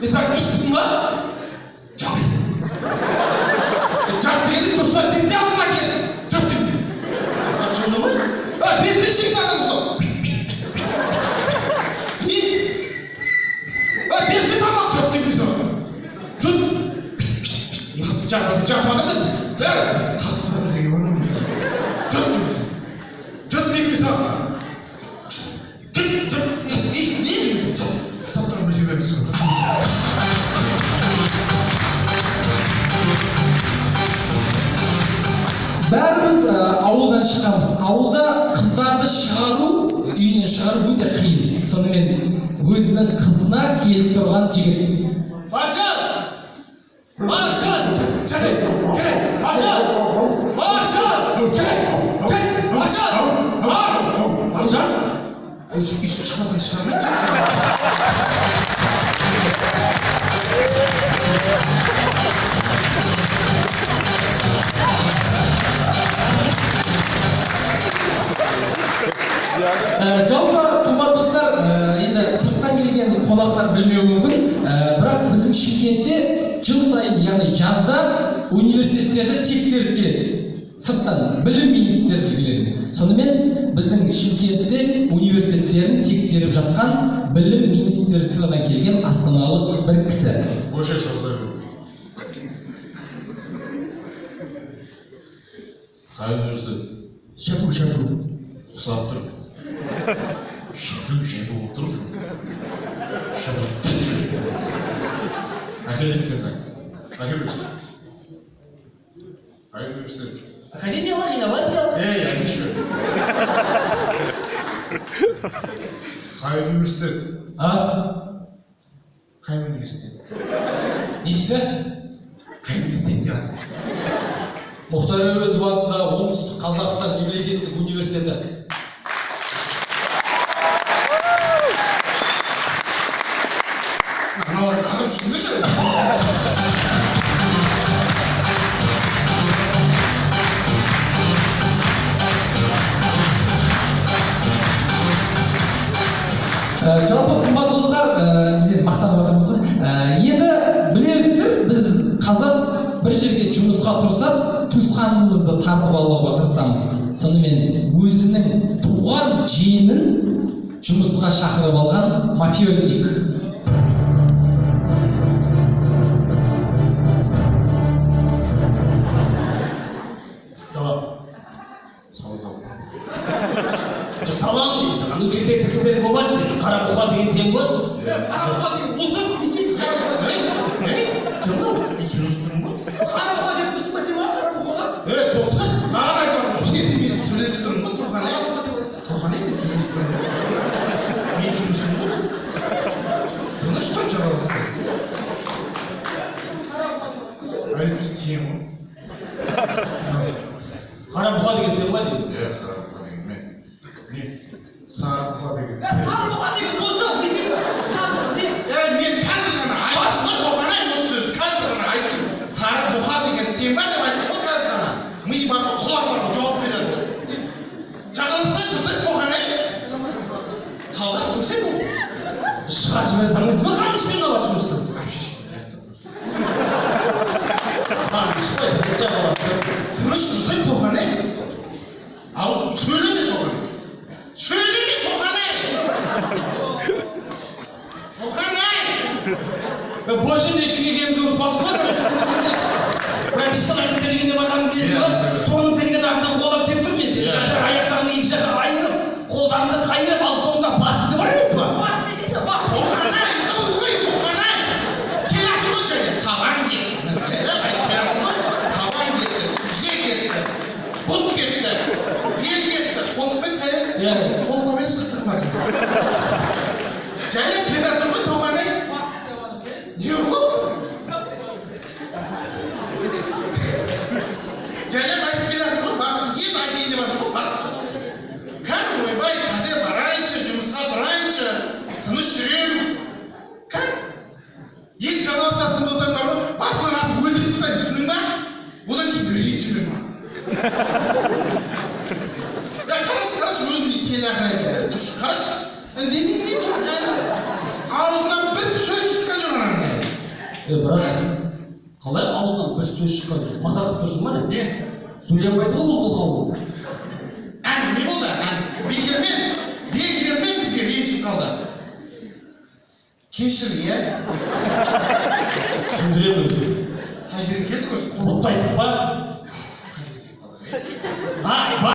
Mesela gittin var. Çat. Çat dedi tuşlar bizde yapma ki. Çat dedi. Açıldı mı? Ha biz de şimdi adamız. Biz. Ha biz de tamam çat dedi bize. Çat. Nasıl çatmadı mı? Evet. Tasmanı diyor onun. Çat dedi. Çat dedi bize. Ne diyorsun? Çat. Kitaplarımı cebemiyorsunuz. Бәріміз ауылдан шығамыз. Ауылда қыздарды шығару, үйінен шығару өте қиын. Сонымен өзінің қызына келіп тұрған жігіт. Маршал! Маршал! Кел! Маршал! Маршал! Маршал! Маршал! Üstü çıkmasın çıkarmayın. Жалпы қымбат достар, енді сырттан келген қонақтар білмеуі мүмкін, бірақ біздің Шымкентте жыл сайын, яғни жазда университеттерді тексеріп келеді. Сырттан білім министрлігі келеді. Сонымен біздің Шымкентте университеттерін тексеріп жатқан білім министрлігінен келген астаналық бір кісі. Boşa sözler. Hayır üniversite. Шапу. Ұқсап тұр. Шепу болып тұр. Әкелетін сен. Әкел. Hayır üniversite. Академиялар инновация. Әкеші. Hayır üniversite. Қай университет? Не дейді? Қай университет яғни? Мұхтар Әуезов атындағы Оңтүстік Қазақстан мемлекеттік университеті. Аналар қарап жүрсіңдерші? Жалпы қымбат достар, біз енді мақтанып отырмыз. Енді білесіздер, біз қазір бір жерге жұмысқа тұрсақ, туысқанымызды тартып алуға тырысамыз. Сонымен өзінің туған жиенін жұмысқа шақырып алған мафиозник. Салам. Сал. Салам деймін. Ана еркек тіркелер болады сен. Қара бұқа деген сен ғой. Қара бұқа деген осы. Несін қара бұқа деген? Кім ол? Мен сөйлесіп тұрмын ғой. Қара бұқа деп тұрсың ба сен ма қара бұқаға? Тоқта. Маған айтып отырмын. Мен сөйлесіп тұрмын ғой Тұрған мен сөйлесіп тұрмын ғой. Мен жұмысым ғой. Бұны что жалғасты? Әлі біз тием ғой. Қара бұқа деген сен ба деймін. Қара бұқа деген мен. Сары бұқа деген сен. Қара бұқа деген осы. Мен қазір ғана айтып тұрған осы сөз қазір ғана айттым. Сары бұқа деген сен ба деп айттым ғой қазір ғана. Ми бар ғой, құлақ бар ғой, жауап береді ғой. Жағаластай тұрсай тоған қалған көрсем ол. Шыға жіберсаңыз ба қанышпен алады жұмысты? Тыныш тұрсай тоған ал сөйлеме тоған. Söyleme Tokanay! Tokanay! Ben boşun eşiğe geldim bakma. Ben işte lan telginde bakalım biz var. Sonun telginde aklından kolap tep durmayız. Mesela ayaklarını ilk şaka ayırıp, kollarını kayırıp balkonda bastı var mı? Bastı bak. Tokanay! Tokanay! Kelak mı çöyle? Tavan gitti. Çöyle bak kelak mı? Tavan gitti. Size gitti. But gitti. Yer gitti. Koltuk ben kayırıp. Koltuk ben sıktırmaz. Çöyle kelak mı Tokanay? Yok. Çöyle bak kelak mı? Bastı. Yes ayda bastı. Bastı. Kan oybay kade barayınca, жұмысқа тұрайынша, тыныш жүрем. Kan? Ет жалғасатын болсаңдар ғой, басынан атып өлтіріп тастайды, түсінің ба? Одан кейін ренжіме ма? Ya қараш, өзіңе телеақырай келеді. Тұршы, қараш. Үндемей ме? Аузынан бір сөз шыққан жоқ анандай. брат, қалай аузынан бір сөз шыққан жоқ? Мазақ қылып тұрсың ба не? Не? Сөйлемейді ғой бұл қауым. Не болды? Бекермен бізге ренжіп қалды. Кешір, иә? Түсіндіремін. Қай жерге келдік өзі? Құлыпты айттық па?